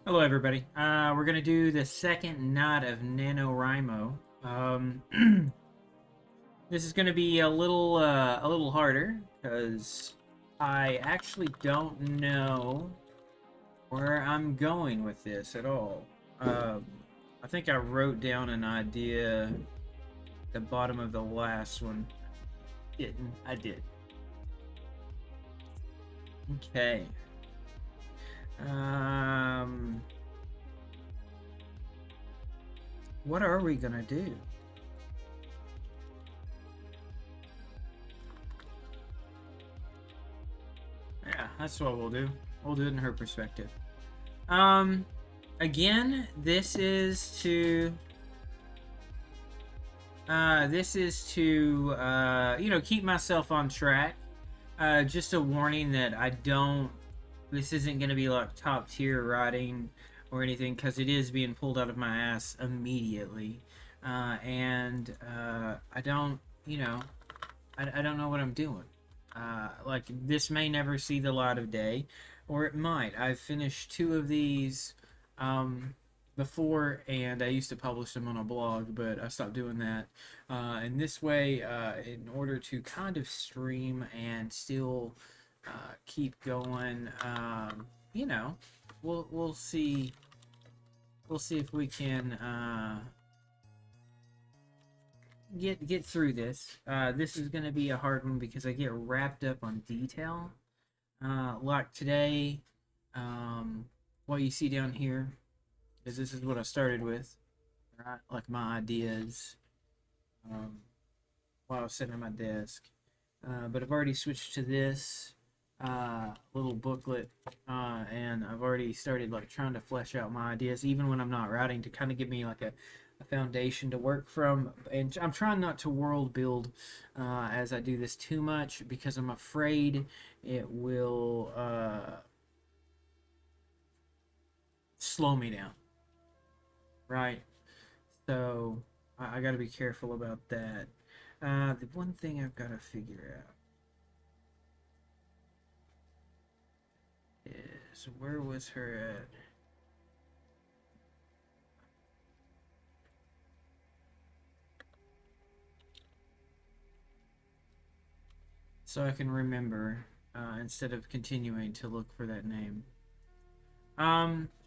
Hello, everybody. We're gonna do the second knot of NaNoWriMo. This is gonna be a little harder because I actually don't know where I'm going with this at all. Um, I think I wrote down an idea at the bottom of the last one. Didn't I? Did. Okay. Um, what are we gonna do? Yeah, that's what we'll do. We'll do it in her perspective. Um, Again, this is to keep myself on track. Just a warning that I don't. This isn't going to be like top tier writing or anything because it is being pulled out of my ass immediately, and I don't. I don't know what I'm doing. Like this may never see the light of day, or it might. I've finished two of these um, before, and I used to publish them on a blog, but I stopped doing that. And this way, in order to kind of stream and still keep going, you know, we'll see. We'll see if we can. Get through this. This is gonna be a hard one because I get wrapped up on detail. Like today, um, what you see down here is this is what I started with, right? Like my ideas, um, while I was sitting at my desk. But I've already switched to this little booklet, and I've already started like trying to flesh out my ideas, even when I'm not writing, to kind of give me like a foundation to work from. And I'm trying not to world build as I do this too much because I'm afraid it will slow me down, right? So I got to be careful about that. The one thing I've got to figure out is where was her at? So I can remember instead of continuing to look for that name.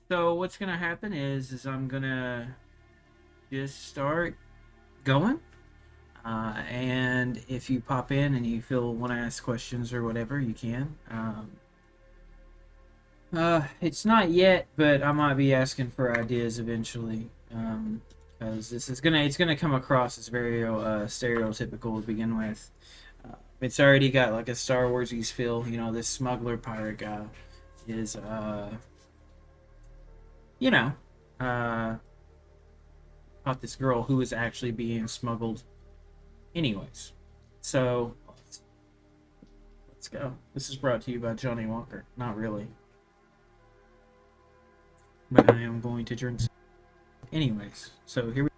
So what's gonna happen is I'm gonna just start going. And if you pop in and you feel want to ask questions or whatever, you can. It's not yet, but I might be asking for ideas eventually. Because it's gonna come across as very stereotypical to begin with. It's already got like a Star Warsy feel. You know, this smuggler pirate guy is you know, uh, about this girl who is actually being smuggled. Anyways, so let's go. This is brought to you by Johnny Walker. Not really, but I am going to drink. Anyways, so here we.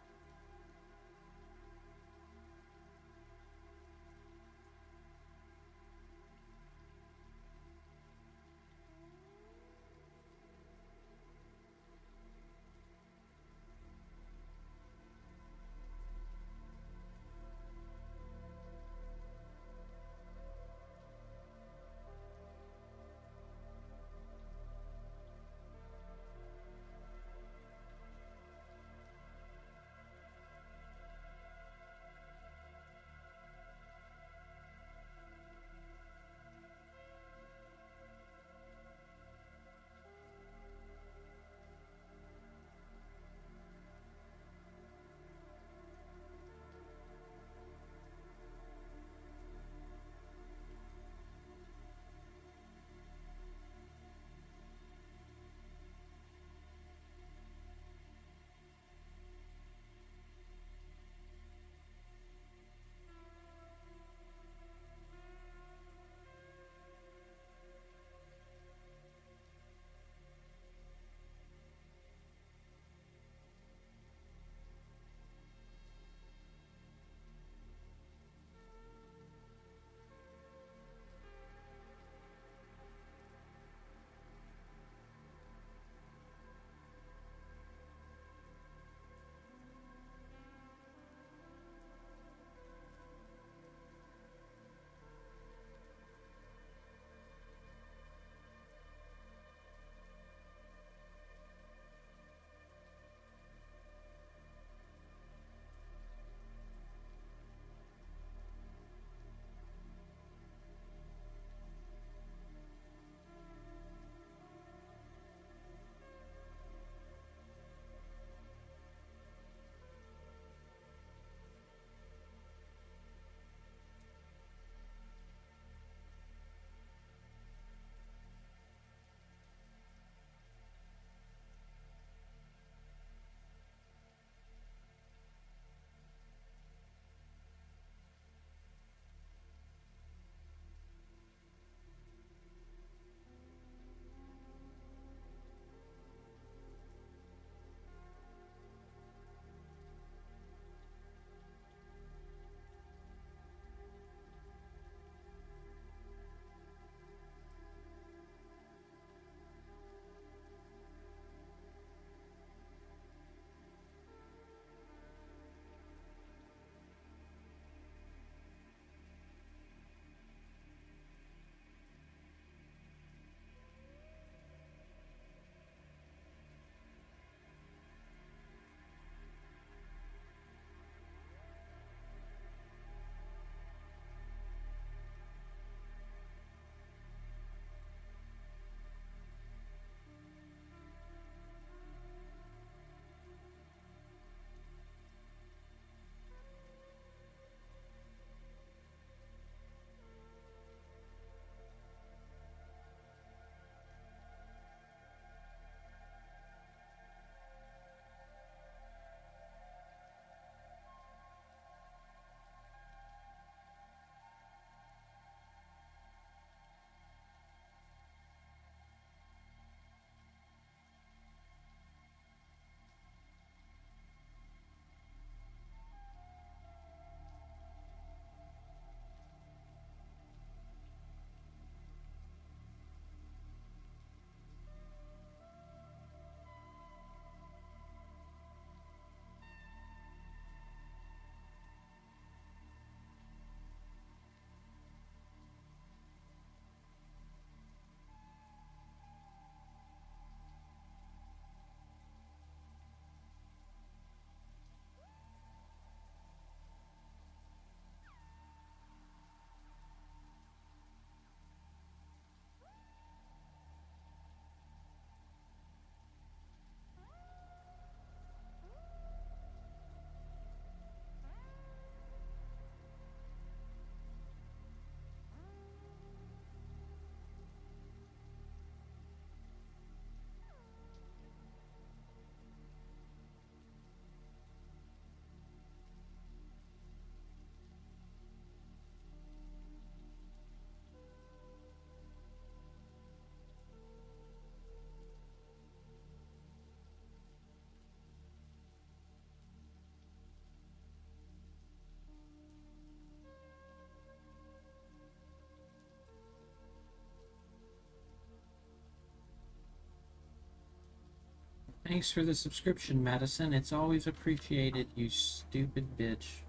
Thanks for the subscription, Madison. It's always appreciated, you stupid bitch.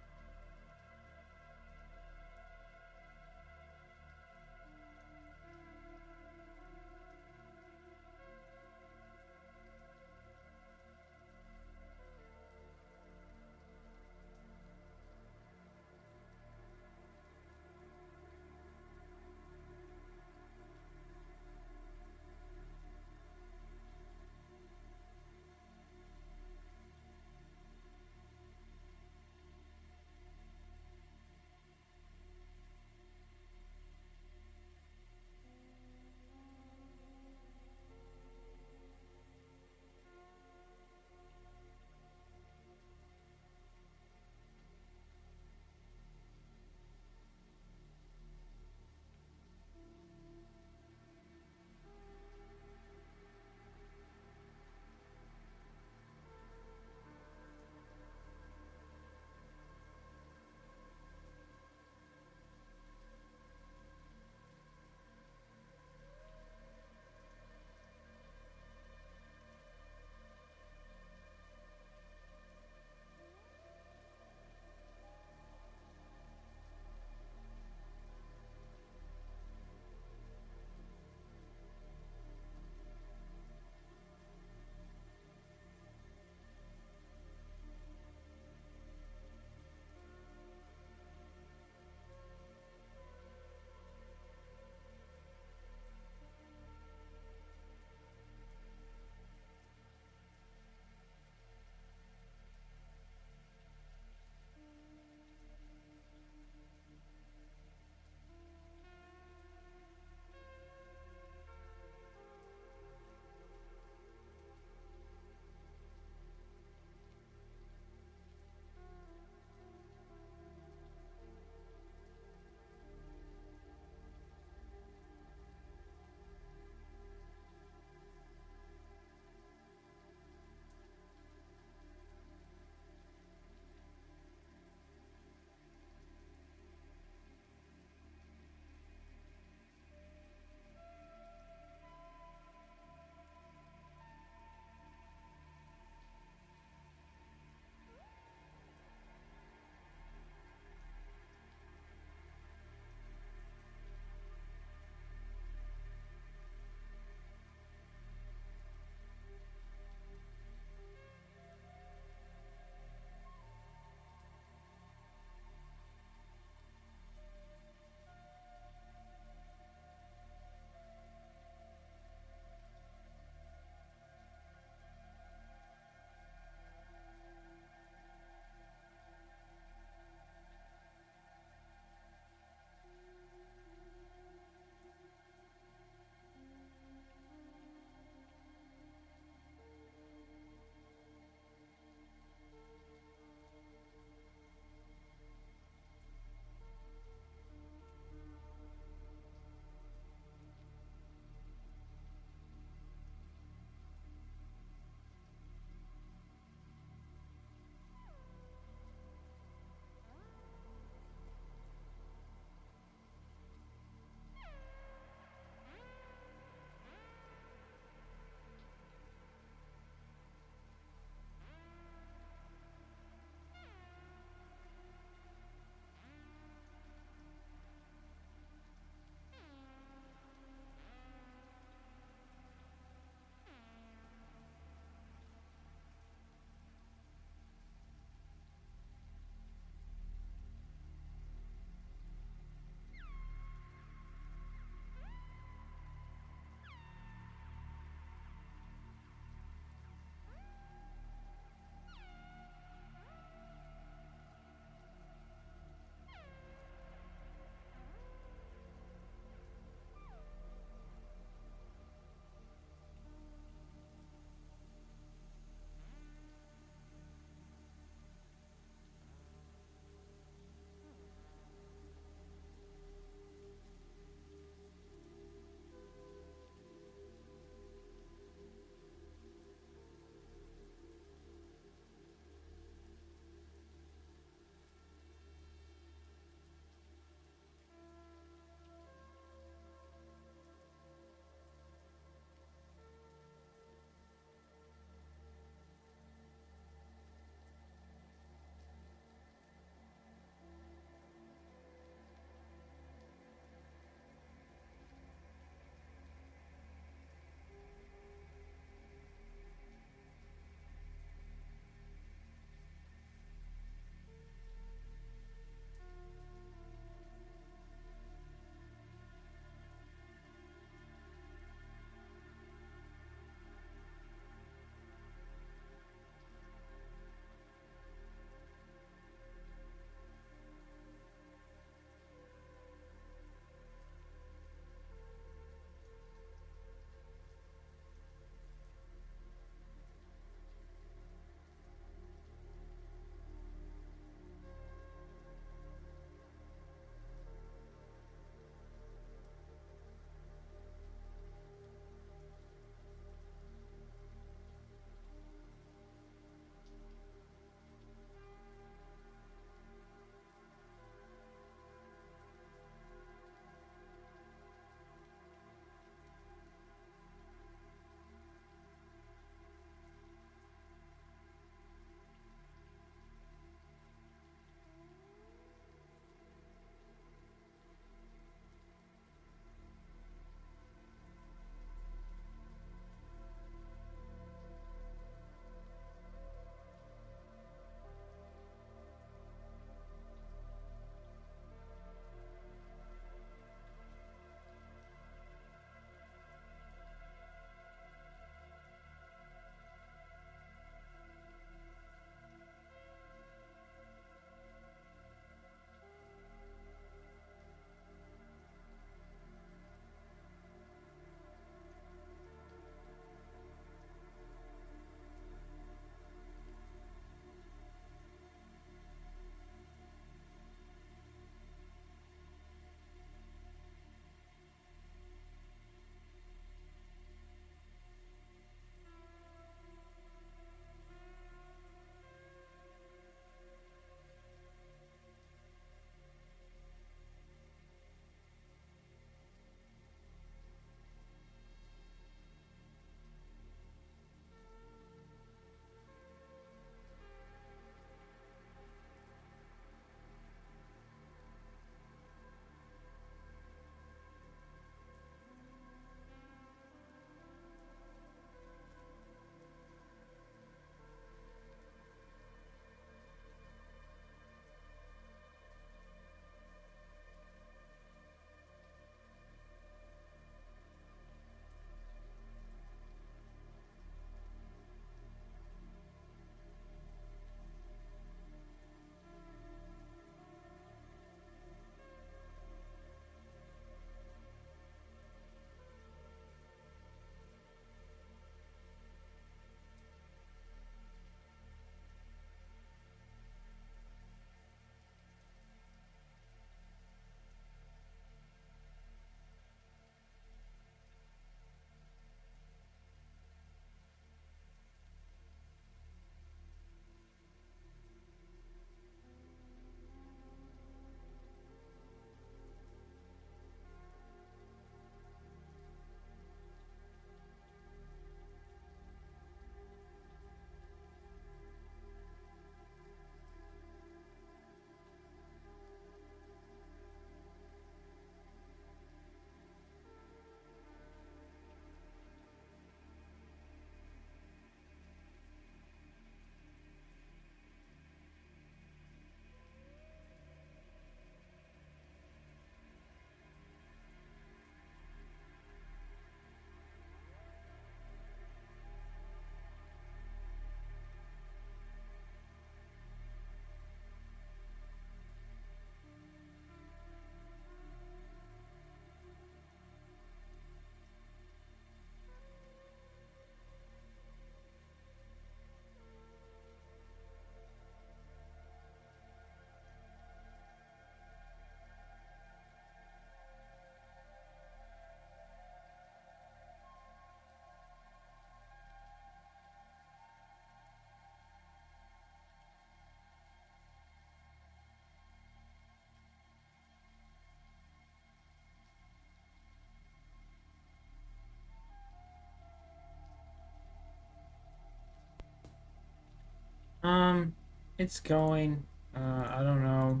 Um, it's going. I don't know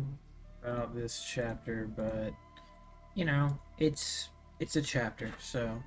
about this chapter, but it's a chapter, so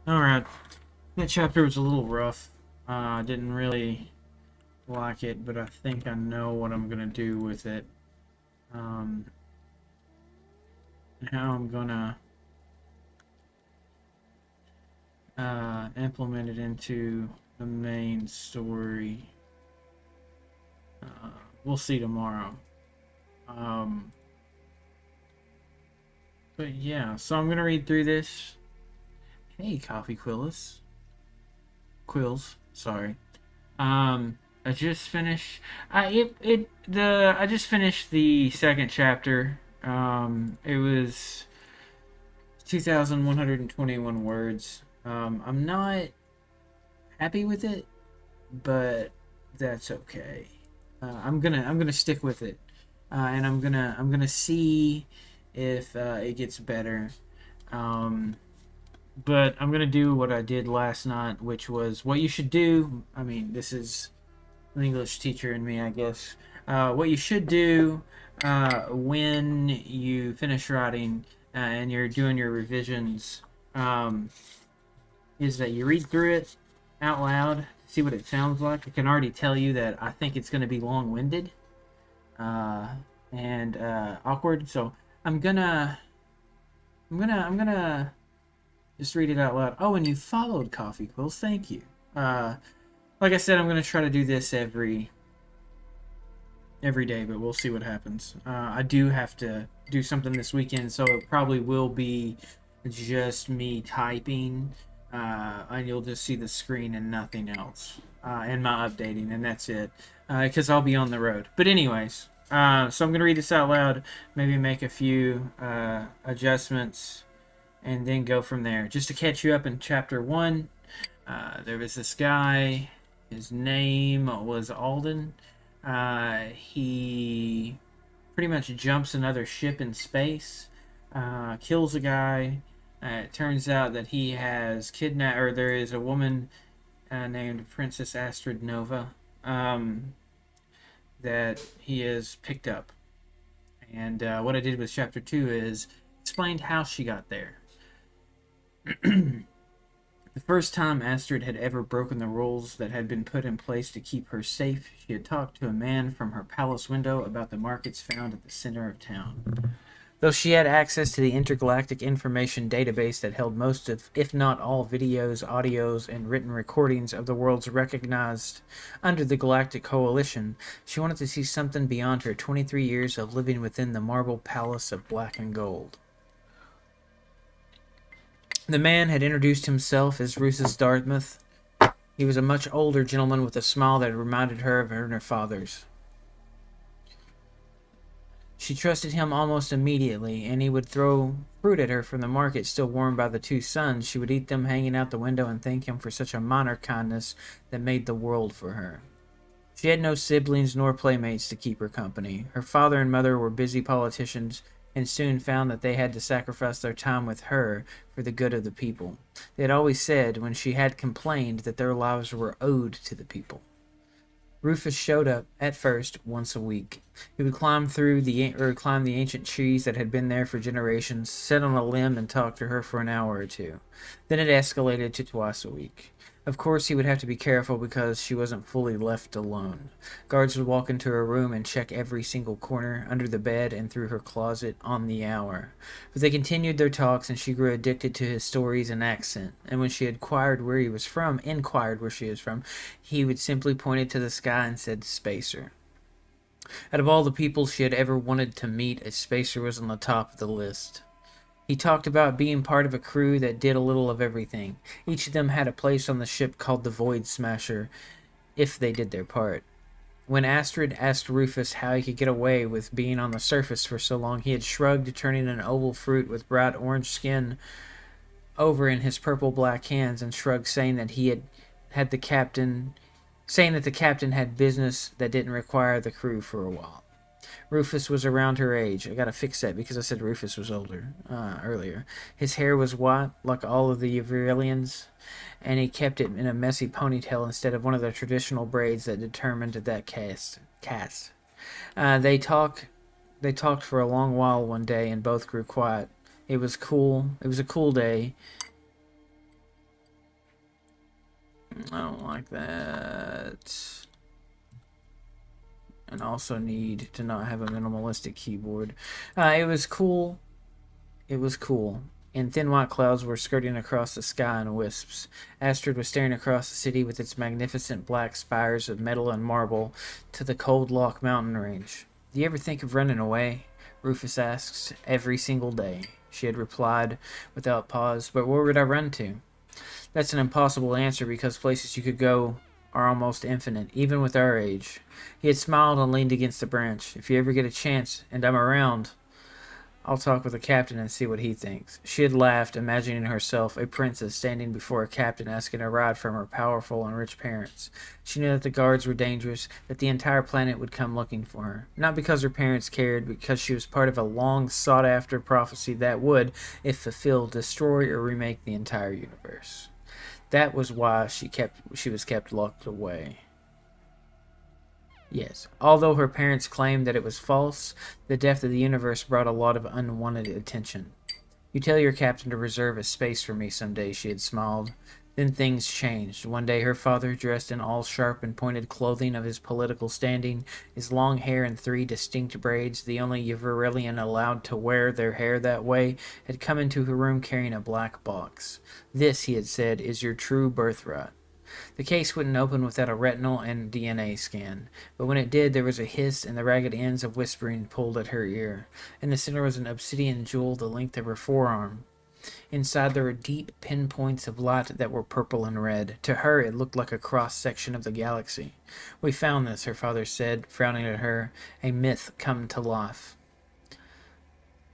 Alright. That chapter was a little rough. I didn't really like it, but I think I know what I'm gonna do with it. Um, how I'm gonna implement it into the main story. Uh, we'll see tomorrow. Um, but yeah, so I'm gonna read through this. Hey, Coffee Quills. Sorry. I just finished. I just finished the second chapter. It was 2,121 words. I'm not happy with it, but that's okay. I'm gonna stick with it, and I'm gonna see if it gets better. Um, but I'm gonna do what I did last night, which was what you should do. I mean, this is an English teacher in me, I guess. What you should do when you finish writing and you're doing your revisions um, is that you read through it out loud, see what it sounds like. I can already tell you that I think it's going to be long-winded uh, and awkward. So I'm gonna, I'm gonna just read it out loud. Oh, and you followed Coffee Quills. Thank you. Like I said, I'm gonna try to do this every day, but we'll see what happens. I do have to do something this weekend, so it probably will be just me typing, and you'll just see the screen and nothing else, and my updating, and that's it, because I'll be on the road. But anyways, so I'm gonna read this out loud, maybe make a few adjustments, and then go from there. Just to catch you up in chapter 1, there was this guy. His name was Alden. He pretty much jumps another ship in space, kills a guy. It turns out that he has kidnapped, or there is a woman named Princess Astrid Nova that he has picked up. And what I did with chapter 2 is explained how she got there. The first time Astrid had ever broken the rules that had been put in place to keep her safe, she had talked to a man from her palace window about the markets found at the center of town. Though she had access to the intergalactic information database that held most of, if not all, videos, audios, and written recordings of the worlds recognized under the Galactic Coalition, she wanted to see something beyond her 23 years of living within the marble palace of black and gold. The man had introduced himself as Rufus Dartmouth. He was a much older gentleman with a smile that reminded her of her father's. She trusted him almost immediately, and he would throw fruit at her from the market still warmed by the 2 suns. She would eat them hanging out the window and thank him for such a minor kindness that made the world for her. She had no siblings nor playmates to keep her company. Her father and mother were busy politicians and soon found that they had to sacrifice their time with her for the good of the people. They had always said, when she had complained, that their lives were owed to the people. Rufus showed up, at first, once a week. He would climb the ancient trees that had been there for generations, sit on a limb and talk to her for an hour or two. Then it escalated to twice a week. Of course, he would have to be careful because she wasn't fully left alone. Guards would walk into her room and check every single corner, under the bed and through her closet, on the hour. But they continued their talks, and she grew addicted to his stories and accent. And when she inquired where she was from, he would simply point to the sky and said, "Spacer." Out of all the people she had ever wanted to meet, a spacer was on the top of the list. He talked about being part of a crew that did a little of everything. Each of them had a place on the ship called the Void Smasher, if they did their part. When Astrid asked Rufus how he could get away with being on the surface for so long, he had shrugged, turning an oval fruit with bright orange skin over in his purple-black hands, and shrugged, saying that the captain had business that didn't require the crew for a while. Rufus was around her age. I gotta fix that because I said Rufus was older earlier. His hair was white, like all of the Yvrilians, and he kept it in a messy ponytail instead of one of the traditional braids that determined that caste. They talked for a long while one day, and both grew quiet. It was cool. It was a cool day. I don't like that. And also need to not have a minimalistic keyboard. It was cool. It was cool. And thin white clouds were skirting across the sky in wisps. Astrid was staring across the city with its magnificent black spires of metal and marble to the Cold Lock mountain range. Do you ever think of running away? Rufus asks. Every single day, she had replied without pause. But where would I run to? That's an impossible answer because places you could go are almost infinite, even with our age. He had smiled and leaned against the branch. If you ever get a chance, and I'm around, I'll talk with the captain and see what he thinks. She had laughed, imagining herself a princess standing before a captain asking a ride from her powerful and rich parents. She knew that the guards were dangerous, that the entire planet would come looking for her. Not because her parents cared, but because she was part of a long sought-after prophecy that would, if fulfilled, destroy or remake the entire universe. That was why she was kept locked away. Yes. Although her parents claimed that it was false, the depth of the universe brought a lot of unwanted attention. You tell your captain to reserve a space for me someday, she had smiled. Then things changed. One day her father, dressed in all sharp and pointed clothing of his political standing, his long hair in 3 distinct braids, the only Yverilian allowed to wear their hair that way, had come into her room carrying a black box. This, he had said, is your true birthright. The case wouldn't open without a retinal and DNA scan, but when it did, there was a hiss and the ragged ends of whispering pulled at her ear. In the center was an obsidian jewel the length of her forearm. Inside there were deep pinpoints of light that were purple and red. To her, it looked like a cross-section of the galaxy. We found this, her father said, frowning at her, a myth come to life.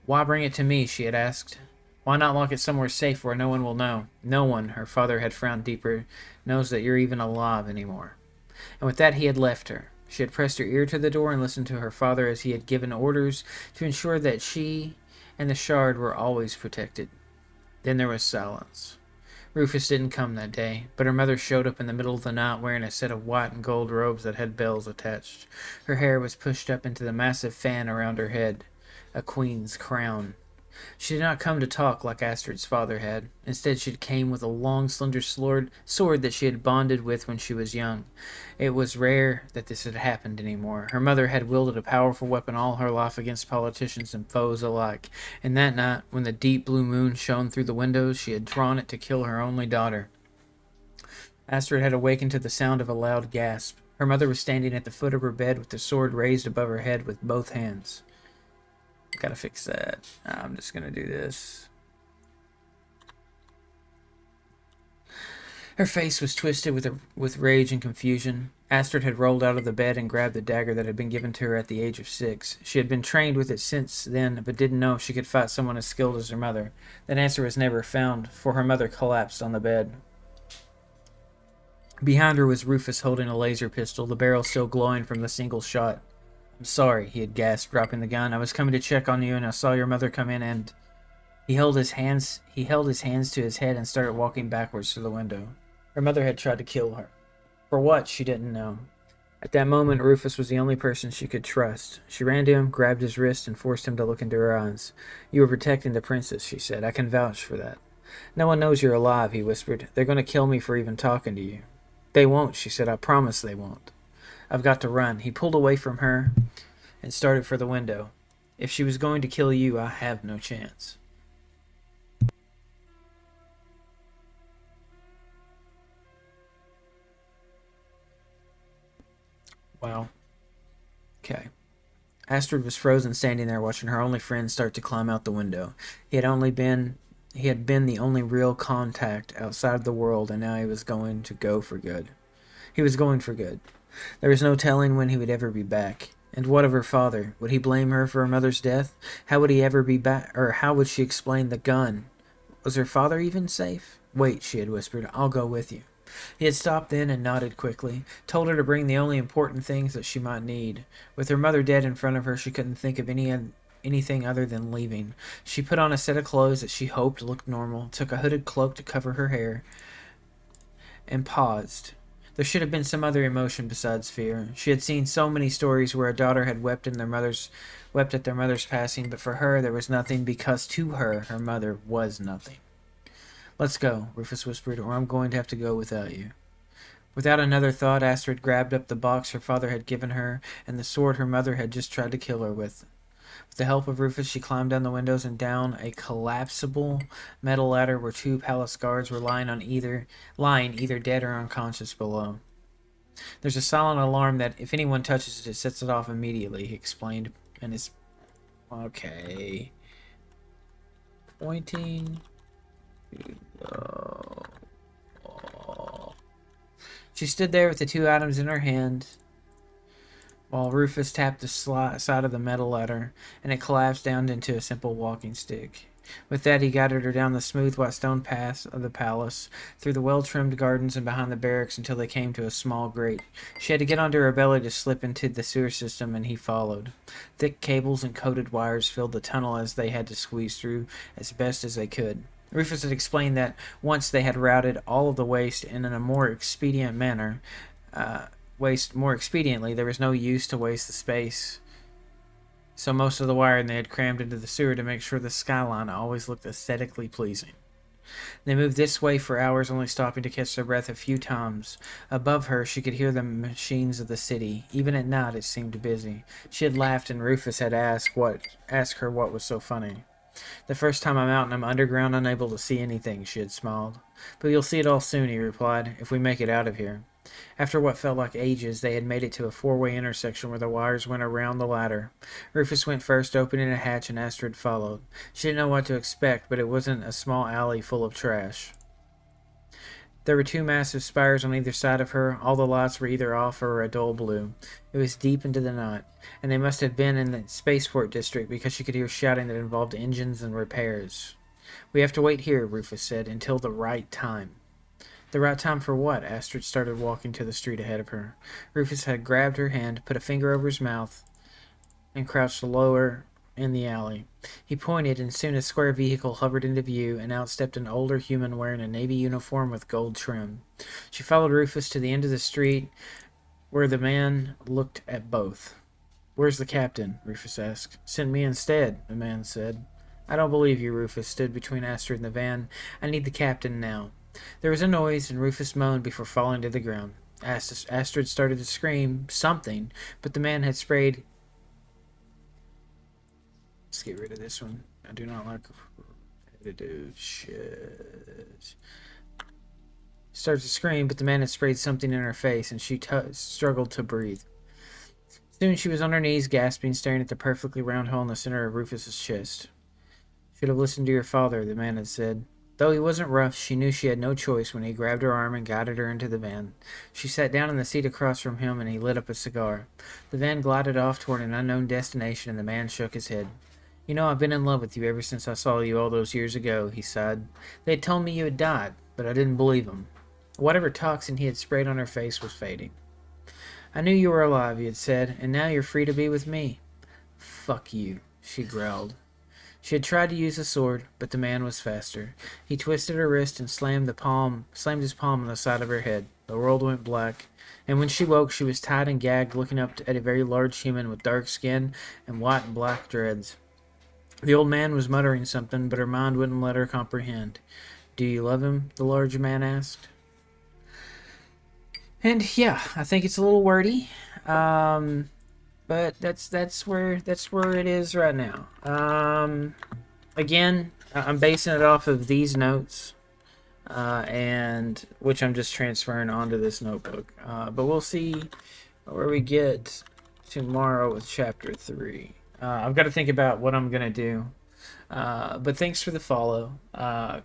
Why bring it to me, she had asked. Why not lock it somewhere safe where no one will know? No one, her father had frowned deeper, knows that you're even alive anymore. And with that he had left her. She had pressed her ear to the door and listened to her father as he had given orders to ensure that she and the shard were always protected. Then there was silence. Rufus didn't come that day, but her mother showed up in the middle of the night wearing a set of white and gold robes that had bells attached. Her hair was pushed up into the massive fan around her head, a queen's crown. She did not come to talk like Astrid's father had. Instead, she came with a long, slender sword that she had bonded with when she was young. It was rare that this had happened anymore. Her mother had wielded a powerful weapon all her life against politicians and foes alike, and that night, when the deep blue moon shone through the windows, she had drawn it to kill her only daughter. Astrid had awakened to the sound of a loud gasp. Her mother was standing at the foot of her bed with the sword raised above her head with both hands. Gotta fix that. I'm just gonna do this. Her face was twisted with rage and confusion. Astrid had rolled out of the bed and grabbed the dagger that had been given to her at the age of 6. She had been trained with it since then, but didn't know if she could fight someone as skilled as her mother. That answer was never found, for her mother collapsed on the bed. Behind her was Rufus holding a laser pistol, the barrel still glowing from the single shot. I'm sorry, he had gasped, dropping the gun. I was coming to check on you, and I saw your mother come in, and... He held his hands to his head and started walking backwards to the window. Her mother had tried to kill her. For what, she didn't know. At that moment, Rufus was the only person she could trust. She ran to him, grabbed his wrist, and forced him to look into her eyes. You were protecting the princess, she said. I can vouch for that. No one knows you're alive, he whispered. They're going to kill me for even talking to you. They won't, she said. I promise they won't. I've got to run. He pulled away from her and started for the window. If she was going to kill you, I have no chance. Wow. Okay. Astrid was frozen standing there watching her only friend start to climb out the window. He had been the only real contact outside the world, and now he was going to go for good. He was going for good. There was no telling when he would ever be back. And what of her father? Would he blame her for her mother's death? How would he ever be back, or how would she explain the gun? Was her father even safe? Wait, she had whispered. I'll go with you. He had stopped then and nodded quickly, told her to bring the only important things that she might need. With her mother dead in front of her, she couldn't think of anything other than leaving. She put on a set of clothes that she hoped looked normal, took a hooded cloak to cover her hair, and paused. There should have been some other emotion besides fear. She had seen so many stories where a daughter had wept at their mother's passing, but for her there was nothing because to her, her mother was nothing. Let's go, Rufus whispered, or I'm going to have to go without you. Without another thought, Astrid grabbed up the box her father had given her and the sword her mother had just tried to kill her with. With the help of Rufus, she climbed down the windows and down a collapsible metal ladder where two palace guards were lying either dead or unconscious below. There's a silent alarm that if anyone touches it, it sets it off immediately, he explained. And it's... okay. Pointing... She stood there with the two items in her hand while Rufus tapped the side of the metal ladder, and it collapsed down into a simple walking stick. With that, he guided her down the smooth white stone path of the palace, through the well-trimmed gardens and behind the barracks until they came to a small grate. She had to get onto her belly to slip into the sewer system, and he followed. Thick cables and coated wires filled the tunnel as they had to squeeze through as best as they could. Rufus had explained that once they had routed all of the waste in a more expedient manner, more expediently, there was no use to waste the space. So most of the wiring they had crammed into the sewer to make sure the skyline always looked aesthetically pleasing. They moved this way for hours, only stopping to catch their breath a few times. Above her, she could hear the machines of the city. Even at night, it seemed busy. She had laughed, and Rufus had asked her what was so funny. The first time I'm out and I'm underground, unable to see anything, she had smiled. But you'll see it all soon, he replied, if we make it out of here. After what felt like ages, they had made it to a four-way intersection where the wires went around the ladder. Rufus went first, opening a hatch, and Astrid followed. She didn't know what to expect, but it wasn't a small alley full of trash. There were two massive spires on either side of her. All the lights were either off or a dull blue. It was deep into the night, and they must have been in the spaceport district because she could hear shouting that involved engines and repairs. We have to wait here, Rufus said, until the right time. The right time for what? Astrid started walking to the street ahead of her. Rufus had grabbed her hand, put a finger over his mouth, and crouched lower in the alley. He pointed, and soon a square vehicle hovered into view, and out stepped an older human wearing a navy uniform with gold trim. She followed Rufus to the end of the street, where the man looked at both. "Where's the captain?" Rufus asked. "Send me instead," the man said. "I don't believe you." Rufus stood between Astrid and the van. "I need the captain now." There was a noise, and Rufus moaned before falling to the ground. Astrid started to scream something, but the man had sprayed... Let's get rid of this one. I do not like repetitive shit. Started to scream, but the man had sprayed something in her face, and she struggled to breathe. Soon she was on her knees, gasping, staring at the perfectly round hole in the center of Rufus's chest. "Should have listened to your father," the man had said. Though he wasn't rough, she knew she had no choice when he grabbed her arm and guided her into the van. She sat down in the seat across from him, and he lit up a cigar. The van glided off toward an unknown destination, and the man shook his head. "You know, I've been in love with you ever since I saw you all those years ago," he sighed. "They had told me you had died, but I didn't believe them." Whatever toxin he had sprayed on her face was fading. "I knew you were alive," he had said, "and now you're free to be with me." "Fuck you," she growled. She had tried to use the sword, but the man was faster. He twisted her wrist and slammed his palm on the side of her head. The world went black, and when she woke, she was tied and gagged, looking up at a very large human with dark skin and white and black dreads. The old man was muttering something, but her mind wouldn't let her comprehend. "Do you love him?" the large man asked. And yeah, I think it's a little wordy. But that's where it is right now. Again, I'm basing it off of these notes, and which I'm just transferring onto this notebook. But we'll see where we get tomorrow with chapter 3. I've got to think about what I'm gonna do. But thanks for the follow,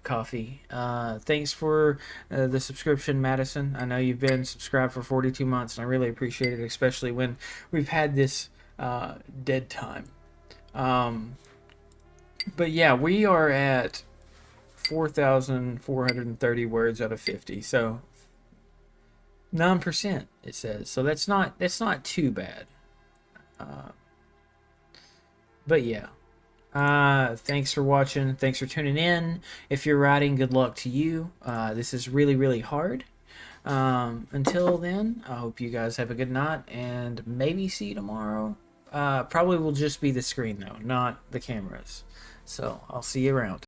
Coffee. Thanks for the subscription, Madison. I know you've been subscribed for 42 months, and I really appreciate it, especially when we've had this dead time. But yeah, we are at 4,430 words out of 50, so 9% it says. So that's not too bad. But yeah. Thanks for watching. Thanks for tuning in. If you're writing, good luck to you. This is really, really hard. Until then, I hope you guys have a good night and maybe see you tomorrow. Probably will just be the screen though, not the cameras. So I'll see you around.